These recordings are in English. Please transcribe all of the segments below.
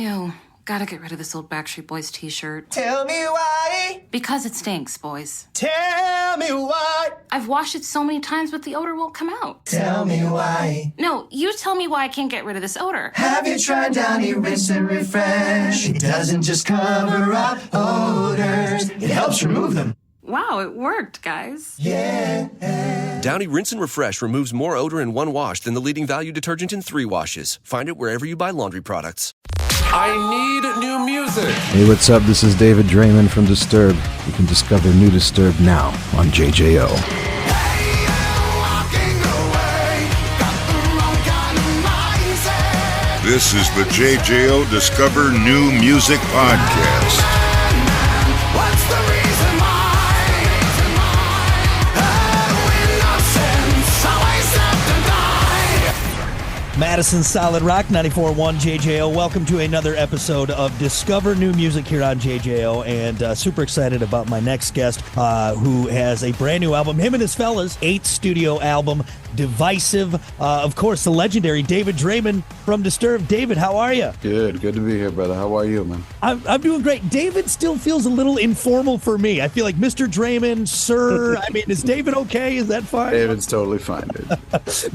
Ew, gotta get rid of this old Backstreet Boys t-shirt. Tell me why. Because it stinks, boys. Tell me why. I've washed it so many times, but the odor won't come out. Tell me why. No, you tell me why I can't get rid of this odor. Have you tried Downy Rinse and Refresh? It doesn't just cover up odors, it helps remove them. Wow, it worked, guys. Yeah. Downy Rinse and Refresh removes more odor in one wash than the leading value detergent in 3 washes. Find it wherever you buy laundry products. I need new music. Hey, what's up? This is David Draimen from Disturbed. You can discover new Disturbed now on JJO. This is the JJO Discover New Music Podcast. What's the reason why? Innocence always have to die. Madison Solid Rock 94.1 JJO. Welcome to another episode of Discover New Music here on JJO, and super excited about my next guest who has a brand new album. Him and his fellas, 8th studio album, Divisive. Of course, the legendary David Draimen from Disturbed. David, how are you? Good to be here, brother. How are you, man? I'm doing great. David still feels a little informal for me. I feel like Mr. Draimen, sir. I mean, is David okay? Is that fine? David's totally fine, dude.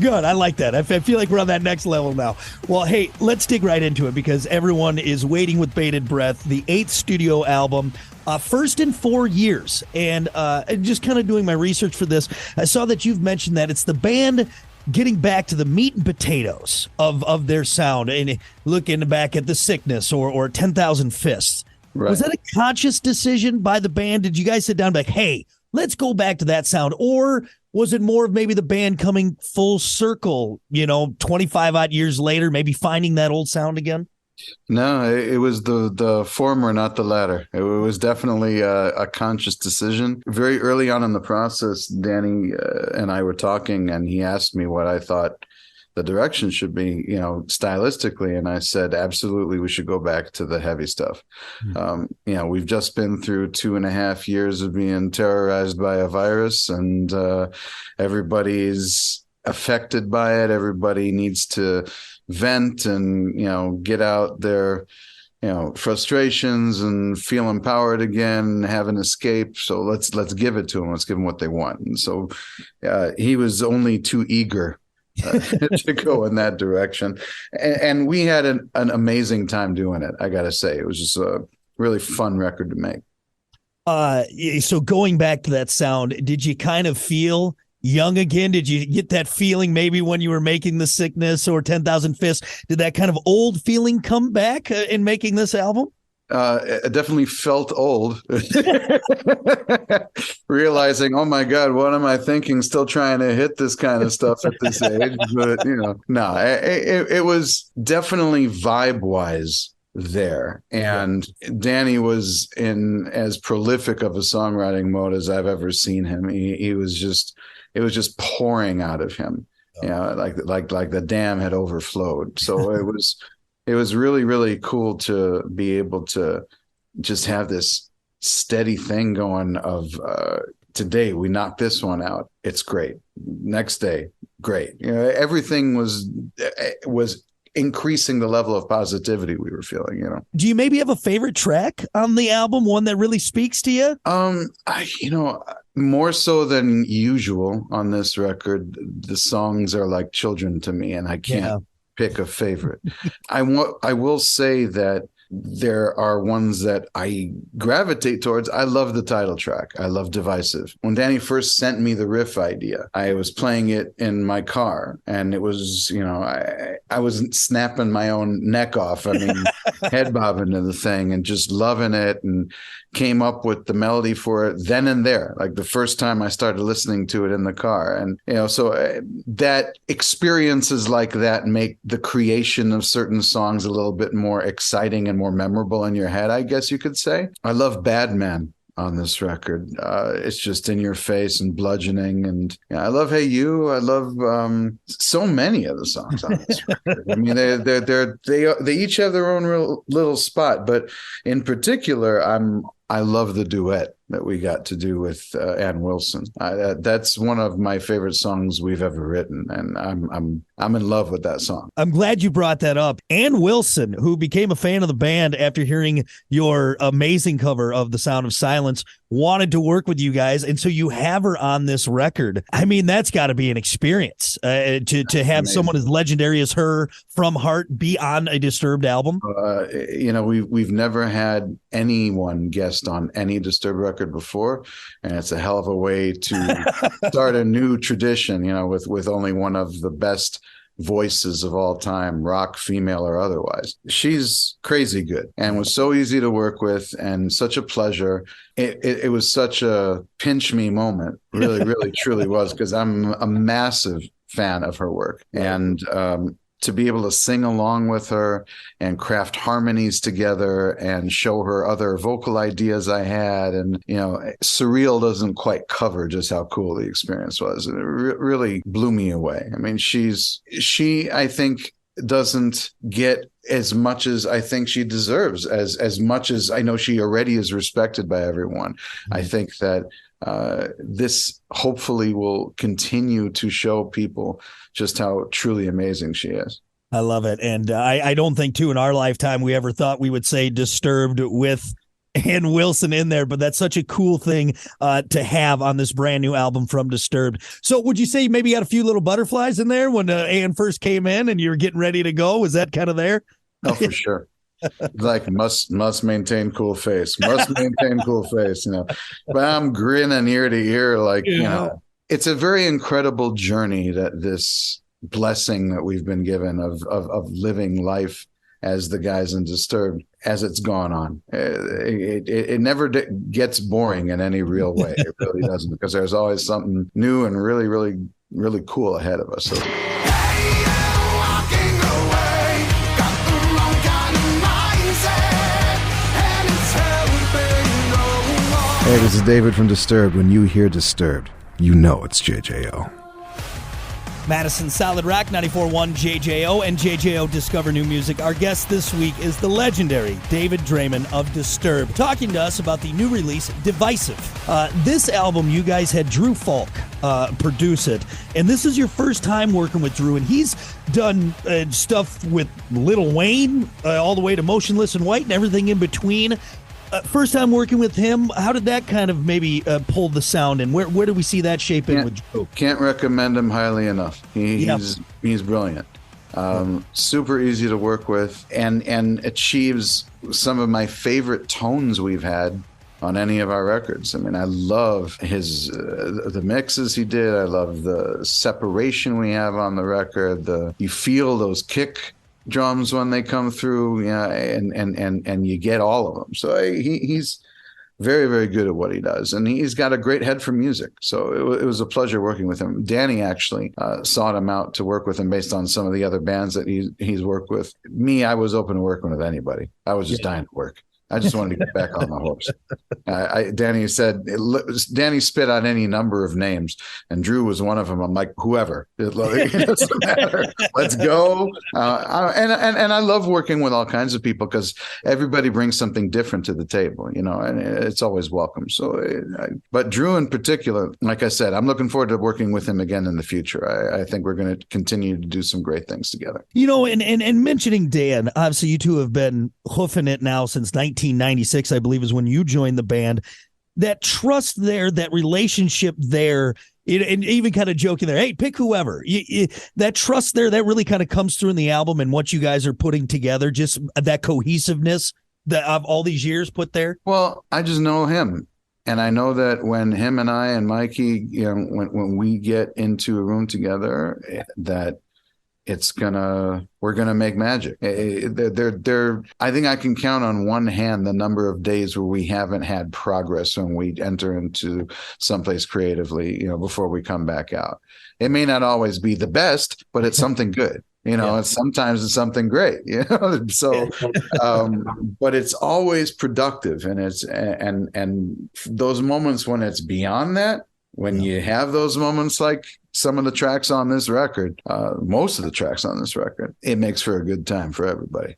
Good. I like that. I feel like we're on that next level now. Well, hey, let's dig right into it because everyone is waiting with bated breath. The 8th studio album. First in 4 years, and just kind of doing my research for this, I saw that you've mentioned that it's the band getting back to the meat and potatoes of their sound, and looking back at The Sickness or 10,000 Fists. Right. Was that a conscious decision by the band? Did you guys sit down and be like, hey, let's go back to that sound? Or was it more of maybe the band coming full circle, 25 odd years later, maybe finding that old sound again? No, it was the former, not the latter. It was definitely a conscious decision. Very early on in the process, Danny and I were talking, and he asked me what I thought the direction should be, stylistically. And I said, absolutely, we should go back to the heavy stuff. Mm-hmm. We've just been through 2.5 years of being terrorized by a virus, and everybody's affected by it. Everybody needs to vent and get out their frustrations and feel empowered again, have an escape. So let's give it to them. Let's give them what they want. And so he was only too eager to go in that direction, and we had an amazing time doing it. I gotta say, it was just a really fun record to make. So going back to that sound, did you kind of feel young again? Did you get that feeling maybe when you were making The Sickness or 10,000 Fists? Did that kind of old feeling come back in making this album? I definitely felt old. Realizing, oh my God, what am I thinking? Still trying to hit this kind of stuff at this age. But, no, it was definitely vibe-wise there. And Danny was in as prolific of a songwriting mode as I've ever seen him. It was just pouring out of him, like the dam had overflowed. So it was really, really cool to be able to just have this steady thing going of today we knocked this one out. It's great. Next day, great. Everything was increasing the level of positivity we were feeling. Do you maybe have a favorite track on the album, one that really speaks to you? More so than usual on this record, the songs are like children to me, and I can't pick a favorite. I will say that there are ones that I gravitate towards. I love the title track. I love Divisive. When Danny first sent me the riff idea, I was playing it in my car, and it was, I was snapping my own neck off. I mean, head bobbing to the thing and just loving it, and came up with the melody for it then and there, like the first time I started listening to it in the car. And, so that experiences like that make the creation of certain songs a little bit more exciting and more memorable in your head, I guess you could say. I love Bad Man on this record. It's just in your face and bludgeoning. And I love Hey You. I love so many of the songs on this record. I mean, they each have their own real little spot, but in particular, I love the duet that we got to do with Ann Wilson. That's one of my favorite songs we've ever written, and I'm in love with that song. I'm glad you brought that up. Ann Wilson, who became a fan of the band after hearing your amazing cover of The Sound of Silence, wanted to work with you guys, and so you have her on this record. I mean, that's got to be an experience to have amazing. Someone as legendary as her from Heart be on a Disturbed album. We've never had anyone guest on any Disturbed record before, and it's a hell of a way to start a new tradition, with only one of the best voices of all time, rock, female or otherwise. She's crazy good and was so easy to work with and such a pleasure. It was such a pinch me moment, really, really, truly was, because I'm a massive fan of her work. And to be able to sing along with her and craft harmonies together and show her other vocal ideas I had. And, Surreal doesn't quite cover just how cool the experience was. And it really blew me away. I mean, she, I think, doesn't get as much as I think she deserves, as much as I know she already is respected by everyone. Mm-hmm. I think that this hopefully will continue to show people just how truly amazing she is. I love it. And I don't think, too, in our lifetime, we ever thought we would say Disturbed with Ann Wilson in there, but that's such a cool thing to have on this brand new album from Disturbed. So would you say maybe you had a few little butterflies in there when Ann first came in and you were getting ready to go? Was that kind of there? Oh, for sure. Like must maintain cool face, but I'm grinning ear to ear, like, it's a very incredible journey, that this blessing that we've been given of living life as the guys in Disturbed as it's gone on. It never gets boring in any real way. It really doesn't, because there's always something new and really, really, really cool ahead of us. So hey, this is David from Disturbed. When you hear Disturbed, you know it's JJO. Madison Solid Rock 94.1 JJO and JJO Discover New Music. Our guest this week is the legendary David Draimen of Disturbed, talking to us about the new release, Divisive. This album, you guys had Drew Falk produce it, and this is your first time working with Drew, and he's done stuff with Lil Wayne all the way to Motionless in White and everything in between. First time working with him, how did that kind of maybe pull the sound, and where do we see that shape in with Joe? Can't recommend him highly enough. He's brilliant. Super easy to work with, and achieves some of my favorite tones we've had on any of our records. I mean, I love his the mixes he did. I love the separation we have on the record. You feel those kick drums when they come through, and you get all of them. So he's very, very good at what he does, and he's got a great head for music. So it was a pleasure working with him. Danny actually sought him out to work with him based on some of the other bands that he's worked with. Me, I was open to working with anybody. I was just dying to work. I just wanted to get back on the horse. Danny spit out any number of names, and Drew was one of them. I'm like, whoever, it doesn't matter. Let's go. And I love working with all kinds of people, because everybody brings something different to the table, and it's always welcome. So, but Drew in particular, like I said, I'm looking forward to working with him again in the future. I think we're going to continue to do some great things together. And mentioning Dan, obviously you two have been hoofing it now since 1996, I believe, is when you joined the band. That trust there, that relationship there, and even kind of joking there, hey, pick whoever. That trust there, that really kind of comes through in the album and what you guys are putting together, just that cohesiveness that of all these years put there. Well, I just know him. And I know that when him and I and Mikey, when we get into a room together, that we're gonna make magic. I think I can count on one hand the number of days where we haven't had progress when we enter into someplace creatively, before we come back out. It may not always be the best, but it's something good. Sometimes it's something great, so, but it's always productive, and and those moments when it's beyond that, when you have those moments like some of the tracks on this record, most of the tracks on this record, it makes for a good time for everybody.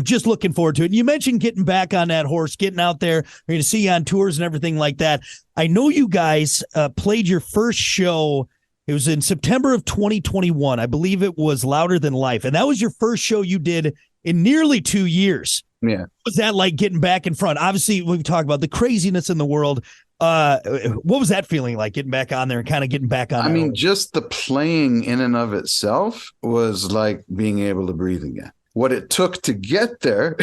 Just looking forward to it. You mentioned getting back on that horse, getting out there. We're going to see you on tours and everything like that. I know you guys played your first show. It was in September of 2021. I believe it was Louder Than Life. And that was your first show you did in nearly 2 years. Yeah. What was that like getting back in front? Obviously, we've talked about the craziness in the world. What was that feeling like getting back on there and kind of getting back on? I mean, just the playing in and of itself was like being able to breathe again. What it took to get there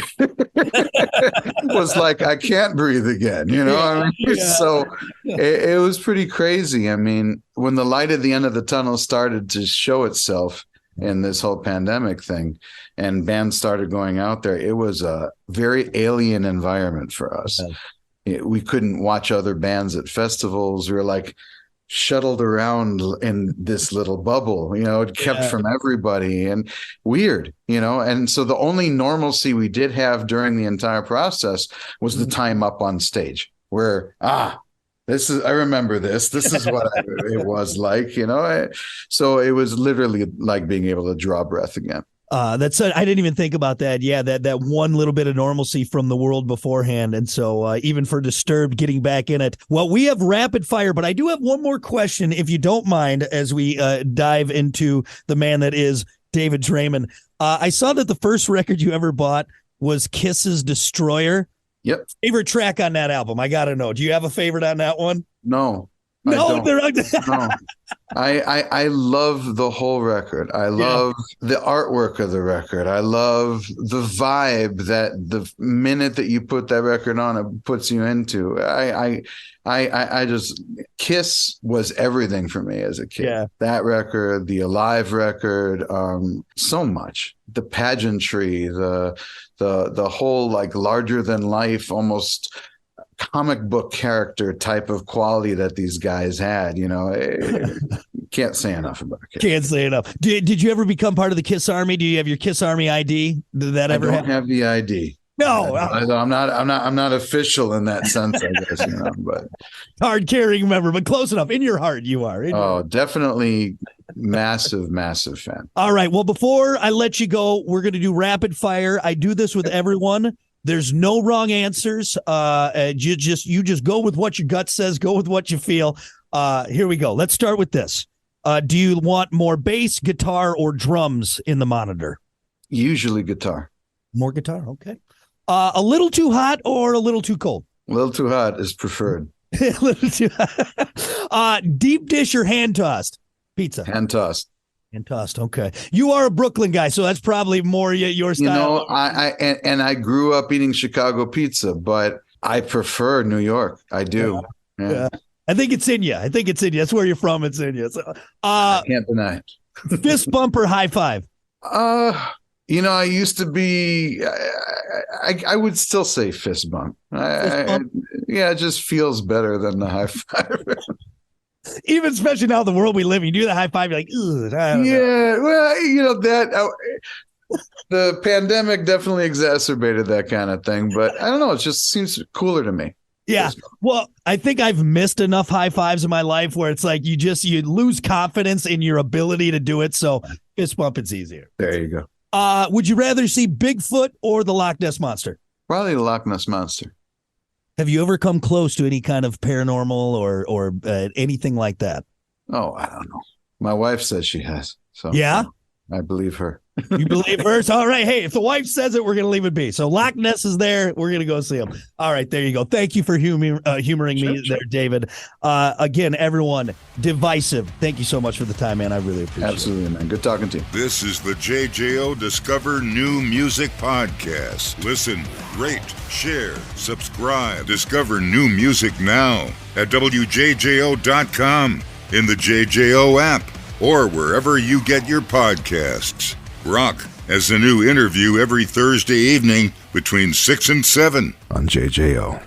was like, I can't breathe again, you know? I mean, so it was pretty crazy. I mean, when the light at the end of the tunnel started to show itself in this whole pandemic thing and bands started going out there, it was a very alien environment for us. We couldn't watch other bands at festivals. We were like shuttled around in this little bubble, you know, it kept from everybody and weird, you know. And so the only normalcy we did have during the entire process was the time up on stage where, I remember this is what it was like, you know. So it was literally like being able to draw breath again. I didn't even think about that. Yeah, that one little bit of normalcy from the world beforehand. And so even for Disturbed, getting back in it. Well, we have rapid fire, but I do have one more question, if you don't mind, as we dive into the man that is David Draimen. I saw that the first record you ever bought was Kiss's Destroyer. Yep. Favorite track on that album? I got to know. Do you have a favorite on that one? No. No, no. I love the whole record. I love the artwork of the record. I love the vibe that the minute that you put that record on, it puts you into. I just, Kiss was everything for me as a kid. Yeah. That record, the Alive record, so much. The pageantry, the whole like larger than life, almost comic book character type of quality that these guys had, you know. Can't say enough about it. Can't say enough. Did you ever become part of the Kiss Army? Do you have your Kiss Army ID? Did that ever happen? I don't have the ID. No, I'm not official in that sense, I guess, you know, but card carrying member, but close enough. In your heart, you are. Definitely massive fan. All right. Well, before I let you go, we're going to do rapid fire. I do this with everyone. There's no wrong answers. You just go with what your gut says. Go with what you feel. Here we go. Let's start with this. Do you want more bass, guitar, or drums in the monitor? Usually guitar. More guitar. Okay. A little too hot or a little too cold? A little too hot is preferred. A little too hot. Deep dish or hand tossed? Pizza. Hand tossed. And tossed. Okay. You are a Brooklyn guy, so that's probably more your style. You know, I grew up eating Chicago pizza, but I prefer New York. I do. Yeah. I think it's in you. That's where you're from. It's in you. So, I can't deny it. Fist bump or high five? You know, I used to be, I would still say fist bump. It just feels better than the high five. Even especially now the world we live in, you do the high five, you're like, yeah, well, you know, the pandemic definitely exacerbated that kind of thing, but I don't know, it just seems cooler to me. Yeah. Well, I think I've missed enough high fives in my life where it's like you lose confidence in your ability to do it. So fist bump, it's easier. There you go. Would you rather see Bigfoot or the Loch Ness Monster? Probably the Loch Ness Monster. Have you ever come close to any kind of paranormal or anything like that? Oh, I don't know. My wife says she has. So yeah, I believe her. You believe her? So, all right. Hey, if the wife says it, we're going to leave it be. So Loch Ness is there. We're going to go see him. All right. There you go. Thank you for humoring me there, David. Again, everyone, Divisive. Thank you so much for the time, man. I really appreciate it. Absolutely, man. Good talking to you. This is the JJO Discover New Music Podcast. Listen, rate, share, subscribe. Discover new music now at WJJO.com, in the JJO app, or wherever you get your podcasts. Rock has a new interview every Thursday evening between 6 and 7 on JJO.